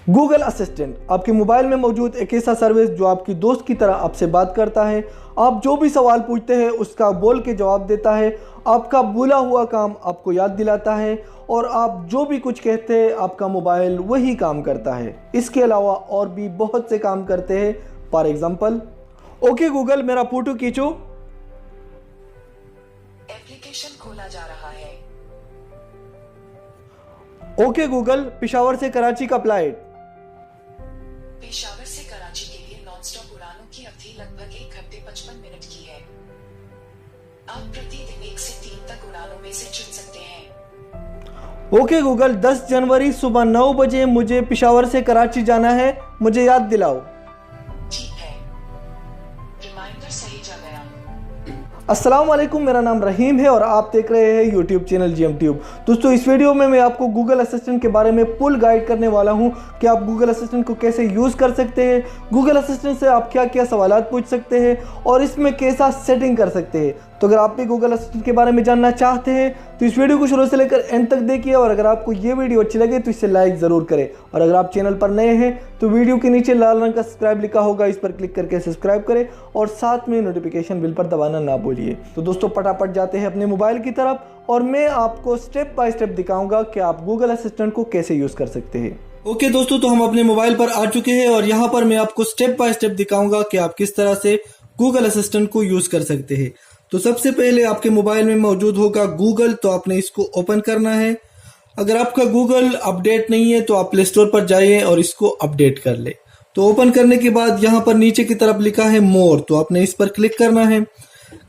Google assistant आपके mobile में मौजूद एक ऐसा सर्विस जो आपकी दोस्त की तरह आपसे बात करता है। आप जो भी सवाल पूछते हैं उसका बोल के जवाब देता है, आपका भूला हुआ काम आपको याद दिलाता है और आप जो भी कुछ कहते हैं आपका मोबाइल वही काम करता है। इसके अलावा और भी बहुत से काम करते हैं। फॉर एग्जाम्पल, ओके गूगल मेरा फोटो खींचो। एप्लीकेशन खोला जा रहा है। ओके गूगल पेशावर से कराची का फ्लाइट। पेशावर से कराची के लिए नॉन स्टॉप उड़ानों की अवधि लगभग 1 घंटे 55 मिनट की है। आप प्रतिदिन 1 से 3 तक उड़ानों में से चुन सकते हैं। ओके गूगल 10 जनवरी सुबह 9 बजे मुझे पेशावर से कराची जाना है, मुझे याद दिलाओ। ठीक है, रिमाइंडर सही जा गया। अस्सलाम वालेकुम, मेरा नाम रहीम है और आप देख रहे हैं यूट्यूब चैनल जीएम ट्यूब। दोस्तों, इस वीडियो में मैं आपको गूगल असिस्टेंट के बारे में फुल गाइड करने वाला हूं कि आप गूगल असिस्टेंट को कैसे यूज़ कर सकते हैं, गूगल असिस्टेंट से आप क्या क्या सवालात पूछ सकते हैं और इसमें कैसा सेटिंग कर सकते हैं। तो अगर आप भी गूगल असिस्टेंट के बारे में जानना चाहते हैं तो इस वीडियो को शुरू से लेकर एंड तक देखिए और अगर आपको ये वीडियो अच्छी लगे तो इसे लाइक ज़रूर करें और अगर आप चैनल पर नए हैं तो वीडियो के नीचे लाल रंग का सब्सक्राइब लिखा होगा, इस पर क्लिक करके सब्सक्राइब करें और साथ में नोटिफिकेशन बिल पर दबाना ना भूलिए। तो दोस्तों, फटाफट जाते हैं अपने मोबाइल की तरफ और मैं आपको स्टेप बाय स्टेप दिखाऊंगा कि आप गूगल असिस्टेंट को कैसे यूज़ कर सकते हैं। ओके दोस्तों, तो हम अपने मोबाइल पर आ चुके हैं और यहाँ पर मैं आपको स्टेप बाय स्टेप दिखाऊंगा कि आप किस तरह से गूगल असिस्टेंट को यूज़ कर सकते हैं। तो सबसे पहले आपके मोबाइल में मौजूद होगा गूगल, तो आपने इसको ओपन करना है। अगर आपका गूगल अपडेट नहीं है तो आप प्ले स्टोर पर जाइए और इसको अपडेट कर ले। तो ओपन करने के बाद यहाँ पर नीचे की तरफ लिखा है मोर, तो आपने इस पर क्लिक करना है।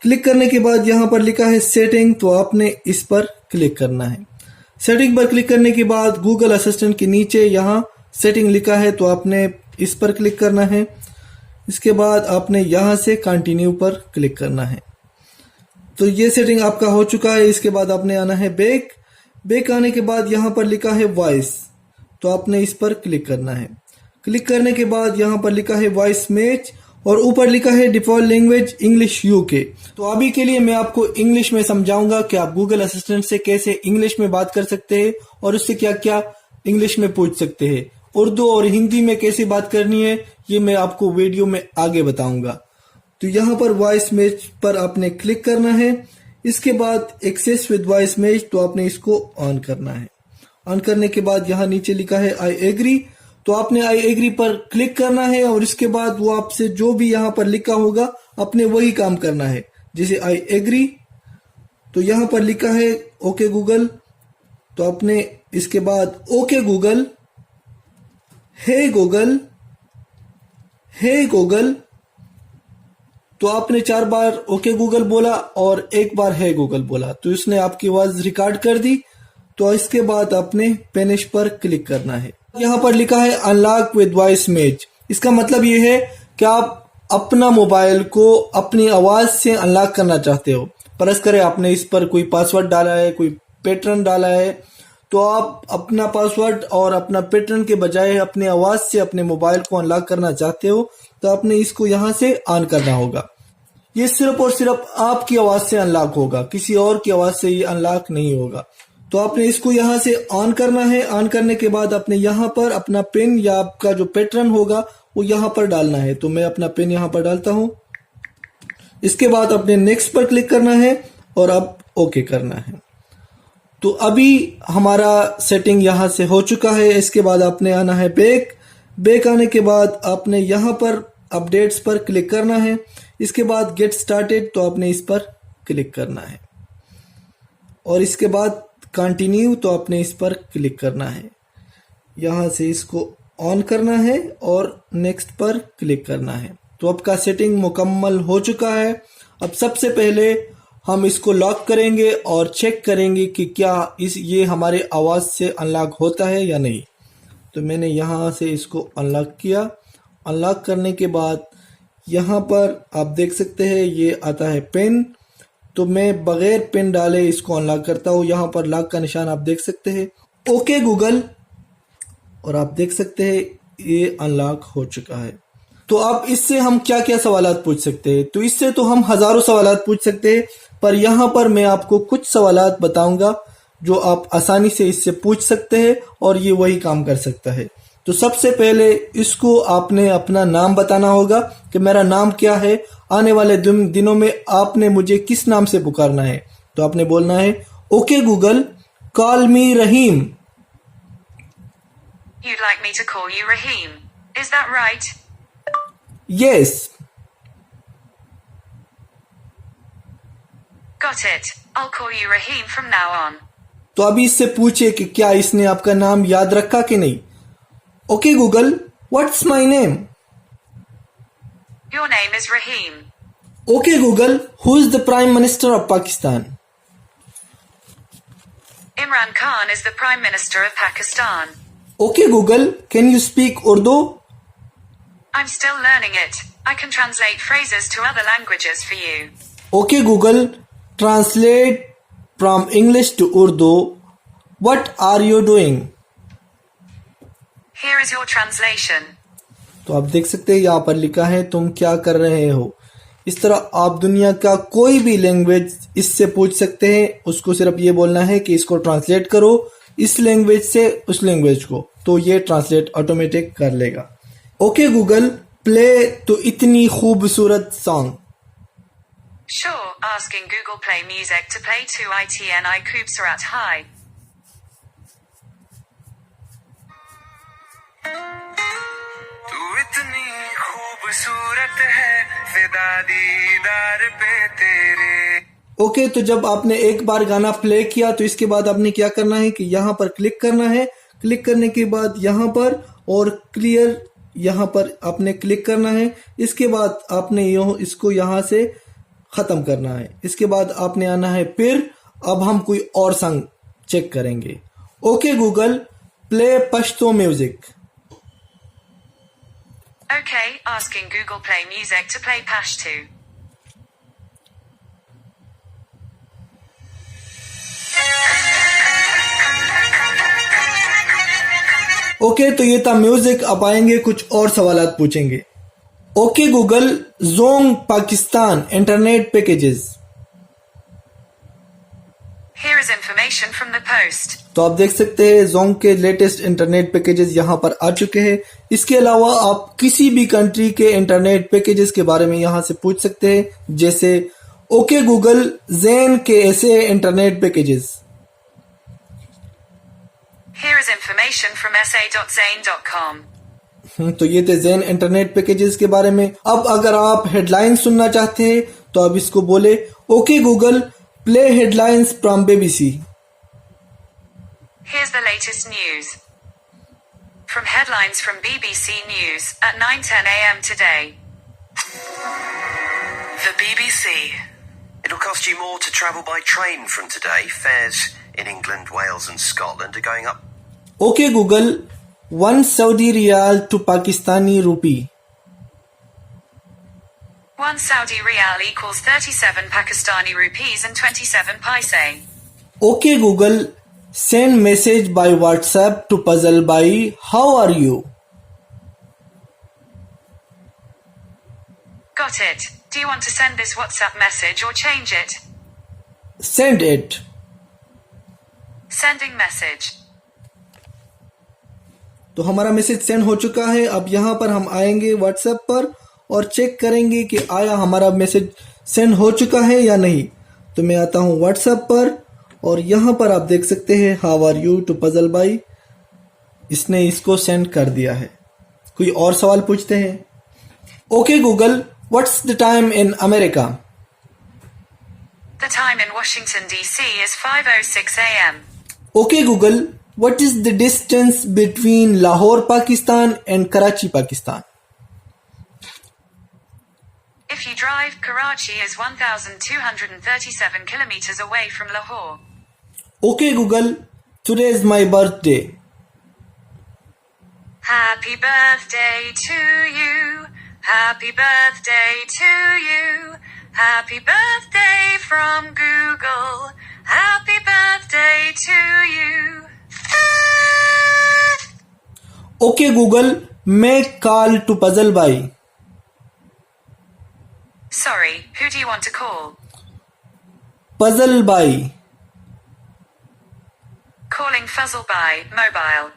क्लिक करने के बाद यहाँ पर लिखा है सेटिंग, तो आपने इस पर क्लिक करना है। सेटिंग पर क्लिक करने के बाद गूगल असिस्टेंट के नीचे यहाँ सेटिंग लिखा है, तो आपने इस पर क्लिक करना है। इसके बाद आपने यहाँ से कंटिन्यू पर क्लिक करना है। तो ये सेटिंग आपका हो चुका है। इसके बाद आपने आना है बैक। बैक आने के बाद यहाँ पर लिखा है वॉइस, तो आपने इस पर क्लिक करना है। क्लिक करने के बाद यहाँ पर लिखा है वॉइस मैच और ऊपर लिखा है डिफॉल्ट लैंग्वेज इंग्लिश यूके। तो अभी के लिए मैं आपको इंग्लिश में समझाऊंगा कि आप गूगल असिस्टेंट से कैसे इंग्लिश में बात कर सकते हैं और उससे क्या क्या इंग्लिश में पूछ सकते हैं। उर्दू और हिंदी में कैसे बात करनी है ये मैं आपको वीडियो में आगे बताऊंगा। तो यहाँ पर वॉइस मैच पर आपने क्लिक करना है। इसके बाद एक्सेस विद वॉइस मैच, तो आपने इसको ऑन करना है। ऑन करने के बाद यहाँ नीचे लिखा है आई एग्री, तो आपने आई एग्री पर क्लिक करना है और इसके बाद वो आपसे जो भी यहाँ पर लिखा होगा आपने वही काम करना है। जैसे आई एग्री, तो यहाँ पर लिखा है ओके गूगल, तो आपने इसके बाद ओके गूगल, हे गूगल, हे गूगल, तो आपने 4 बार ओके गूगल बोला और 1 बार है गूगल बोला, तो इसने आपकी आवाज रिकॉर्ड कर दी। तो इसके बाद आपने फिनिश पर क्लिक करना है। यहाँ पर लिखा है अनलॉक विद वॉइस मैच। इसका मतलब ये है कि आप अपना मोबाइल को अपनी आवाज से अनलॉक करना चाहते हो। फर्ज करें आपने इस पर कोई पासवर्ड डाला है, कोई पैटर्न डाला है, तो आप अपना पासवर्ड और अपना पैटर्न के बजाय अपनी आवाज से अपने मोबाइल को अनलॉक करना चाहते हो, तो आपने इसको यहाँ से ऑन करना होगा। ये सिर्फ और सिर्फ आपकी आवाज से अनलॉक होगा, किसी और की आवाज से ये अनलॉक नहीं होगा। तो आपने इसको यहाँ से ऑन करना है। ऑन करने के बाद आपने यहाँ पर अपना पिन या आपका जो पैटर्न होगा वो यहाँ पर डालना है। तो मैं अपना पिन यहाँ पर डालता हूँ। इसके बाद आपने नेक्स्ट पर क्लिक करना है और अब ओके करना है। तो अभी हमारा सेटिंग यहाँ से हो चुका है। इसके बाद आपने आना है बैक। बैक आने के बाद आपने यहाँ पर अपडेट्स पर क्लिक करना है। इसके बाद गेट स्टार्टेड, तो आपने इस पर क्लिक करना है और इसके बाद कंटिन्यू, तो आपने इस पर क्लिक करना है। यहाँ से इसको ऑन करना है और नेक्स्ट पर क्लिक करना है। तो आपका सेटिंग मुकम्मल हो चुका है। अब सबसे पहले हम इसको लॉक करेंगे और चेक करेंगे कि क्या ये हमारे आवाज से अनलॉक होता है या नहीं। तो मैंने यहाँ से इसको अनलॉक किया। अनलॉक करने के बाद यहाँ पर आप देख सकते हैं ये आता है पिन, तो मैं बगैर पिन डाले इसको अनलॉक करता हूँ। यहाँ पर लॉक का निशान आप देख सकते हैं, ओके गूगल, और आप देख सकते हैं ये अनलॉक हो चुका है। तो अब इससे हम क्या क्या सवालात पूछ सकते हैं? तो इससे तो हम हजारों सवालात पूछ सकते हैं, पर यहाँ पर मैं आपको कुछ सवालात बताऊंगा जो आप आसानी से इससे पूछ सकते हैं और ये वही काम कर सकता है। तो सबसे पहले इसको आपने अपना नाम बताना होगा कि मेरा नाम क्या है। आने वाले दिनों में आपने मुझे किस नाम से पुकारना है। तो आपने बोलना है, okay Google, call me Rahim. You'd like me to call you Raheem. Is that right? Yes. Got it. I'll call you Raheem from now on. तो अभी इससे पूछे कि क्या इसने आपका नाम याद रखा कि नहीं। Okay Google, what's my name? Your name is Raheem. Okay Google, who is the prime minister of Pakistan? Imran Khan is the Prime Minister of Pakistan. Okay Google, can you speak Urdu? I'm still learning it. I can translate phrases to other languages for you. Okay Google, translate from English to Urdu. What are you doing? Here is your translation. तो आप देख सकते हैं यहाँ पर लिखा है तुम क्या कर रहे हो। इस तरह आप दुनिया का कोई भी लैंग्वेज इससे पूछ सकते हैं। उसको सिर्फ ये बोलना है कि इसको ट्रांसलेट करो इस लैंग्वेज से उस लैंग्वेज को, तो ये ट्रांसलेट ऑटोमेटिक कर लेगा। ओके गूगल, प्ले तो इतनी खूबसूरत song. Sure, asking Google Play Music to play 2ITNI Kubsarat High. तू इतनी खूबसूरत है, फिदा दीदार पे तेरे। ओके, तो जब आपने एक बार गाना प्ले किया तो इसके बाद आपने क्या करना है कि यहाँ पर क्लिक करना है। क्लिक करने के बाद यहाँ पर और क्लियर यहाँ पर आपने क्लिक करना है। इसके बाद आपने इसको यहाँ से खत्म करना है। इसके बाद आपने आना है फिर। अब हम कोई और सॉन्ग चेक करेंगे। Okay Google, play Pashto music. Okay, asking Google Play Music to play Pashto. Okay, तो ये था म्यूजिक। अब आएंगे कुछ और सवालात पूछेंगे। Okay Google, Jong Pakistan internet packages. Here is information from the Post. तो आप देख सकते हैं जोंग के लेटेस्ट इंटरनेट पैकेजेस यहाँ पर आ चुके हैं। इसके अलावा आप किसी भी कंट्री के इंटरनेट पैकेजेस के बारे में यहाँ से पूछ सकते हैं। जैसे ओके गूगल, ज़ेन के ऐसे internet packages. Here is information from sa.zane.com. तो ये थे ज़ेन इंटरनेट पैकेजेस के बारे में। अब अगर आप हेडलाइन सुनना चाहते हैं तो आप इसको बोले, okay Google, play headlines from BBC। Here's the latest news. From headlines from BBC News at 9:10 a.m. today. The BBC. It'll cost you more to travel by train from today. Fares in England, Wales and Scotland are going up. Okay Google, 1 Saudi riyal to Pakistani rupee। 1 Saudi Riyal equals 37 Pakistani rupees and 27 paise. Okay Google, send message by WhatsApp to Fazal Bhai, how are you? Got it. Do you want to send this WhatsApp message or change it? Send it. Sending message. तो हमारा message send हो चुका है। अब यहाँ पर हम आएंगे व्हाट्सएप पर और चेक करेंगे कि आया हमारा मैसेज सेंड हो चुका है या नहीं। तो मैं आता हूँ व्हाट्सएप पर और यहाँ पर आप देख सकते हैं how are you to Fazal Bhai. इसने इसको सेंड कर दिया है। कोई और सवाल पूछते हैं। Okay Google, what's the time in America? The time in Washington DC is 5:06 a.m. Okay Google, what is the distance between Lahore Pakistan and Karachi Pakistan? If you drive, Karachi is 1,237 kilometers away from Lahore. Okay Google, today is my birthday. Happy birthday to you. Happy birthday to you. Happy birthday from Google. Happy birthday to you. Okay Google, make call to Fazal Bhai. Sorry, who do you want to call? Fazal Bhai. Calling Fuzzle by mobile.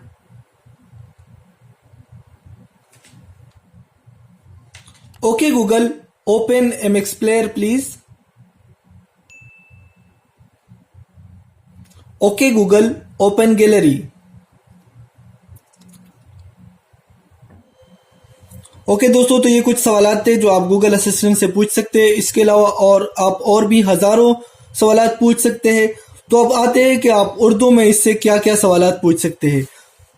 Okay Google, open MX player please. Okay Google, open gallery. Okay दोस्तों, तो ये कुछ सवालात थे जो आप Google assistant से पूछ सकते हैं। इसके अलावा और आप और भी हजारों सवालात पूछ सकते हैं। तो अब आते हैं कि आप उर्दू में इससे क्या क्या सवालात पूछ सकते हैं।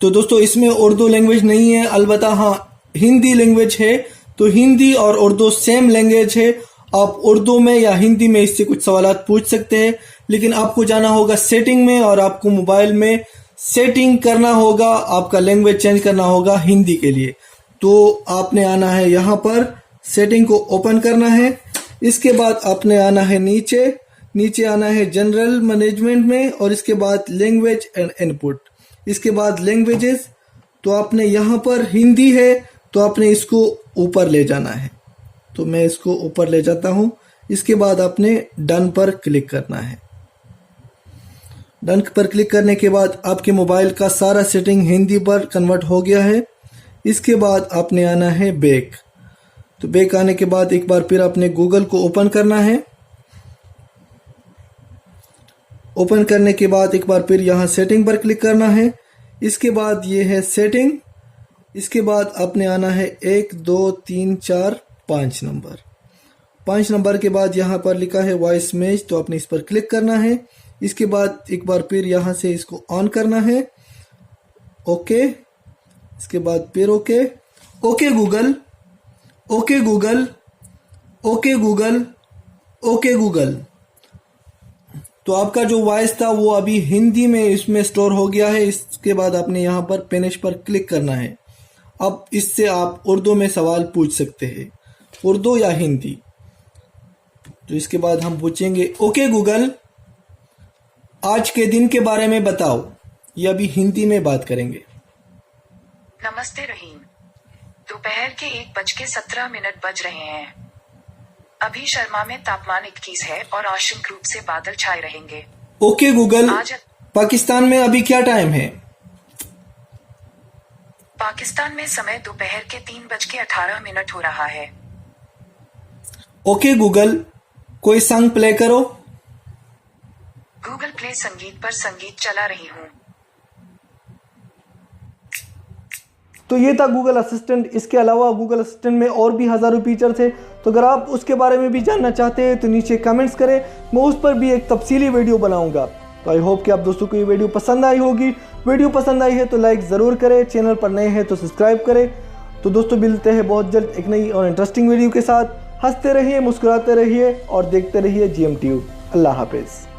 तो दोस्तों, इसमें उर्दू लैंग्वेज नहीं है, अलबत्ता हाँ हिंदी लैंग्वेज है। तो हिंदी और उर्दू सेम लैंग्वेज है। आप उर्दू में या हिंदी में इससे कुछ सवालात पूछ सकते हैं, लेकिन आपको जाना होगा सेटिंग में और आपको मोबाइल में सेटिंग करना होगा, आपका लैंग्वेज चेंज करना होगा हिंदी के लिए। तो आपने आना है यहाँ पर, सेटिंग को ओपन करना है। इसके बाद आपने आना है नीचे आना है जनरल मैनेजमेंट में, और इसके बाद लैंग्वेज एंड इनपुट। इसके बाद लैंग्वेजेस, तो आपने यहाँ पर हिंदी है तो आपने इसको ऊपर ले जाना है। तो मैं इसको ऊपर ले जाता हूँ। इसके बाद आपने डन पर क्लिक करना है। डन पर क्लिक करने के बाद आपके मोबाइल का सारा सेटिंग हिंदी पर कन्वर्ट हो गया है। इसके बाद आपने आना है बैक। तो बैक आने के बाद एक बार फिर आपने गूगल को ओपन करना है। ओपन करने के बाद एक बार फिर यहाँ सेटिंग पर क्लिक करना है। इसके बाद ये है सेटिंग। इसके बाद आपने आना है 1 2 3 4 5 नंबर। 5 नंबर के बाद यहाँ पर लिखा है वॉइस मैच, तो आपने इस पर क्लिक करना है। इसके बाद एक बार फिर यहाँ से इसको ऑन करना है। ओके, इसके बाद फिर okay. Okay Google, okay Google, okay Google, okay Google. तो आपका जो वॉइस था वो अभी हिंदी में इसमें स्टोर हो गया है। इसके बाद आपने यहाँ पर फिनिश पर क्लिक करना है। अब इससे आप उर्दू में सवाल पूछ सकते हैं, उर्दू या हिंदी। तो इसके बाद हम पूछेंगे, ओके गूगल, आज के दिन के बारे में बताओ। ये अभी हिंदी में बात करेंगे। नमस्ते रहीम, दोपहर के 1:17 बज रहे हैं। अभी शर्मा में तापमान 21 है और आंशिक रूप से बादल छाए रहेंगे। ओके गूगल, आज पाकिस्तान में अभी क्या टाइम है? पाकिस्तान में समय दोपहर के 3:18 हो रहा है। ओके गूगल, कोई सॉन्ग प्ले करो। गूगल प्ले संगीत पर संगीत चला रही हूँ। तो ये था गूगल असिस्टेंट। इसके अलावा गूगल असिस्टेंट में और भी हज़ारों फीचर थे। तो अगर आप उसके बारे में भी जानना चाहते हैं तो नीचे कमेंट्स करें, मैं उस पर भी एक तफसीली वीडियो बनाऊंगा। तो आई होप कि आप दोस्तों को ये वीडियो पसंद आई होगी। वीडियो पसंद आई है तो लाइक ज़रूर करें, चैनल पर नए हैं तो सब्सक्राइब करें। तो दोस्तों मिलते हैं बहुत जल्द एक नई और इंटरेस्टिंग वीडियो के साथ। हंसते रहिए, मुस्कुराते रहिए और देखते रहिए GM ट्यूब। अल्लाह हाफिज़।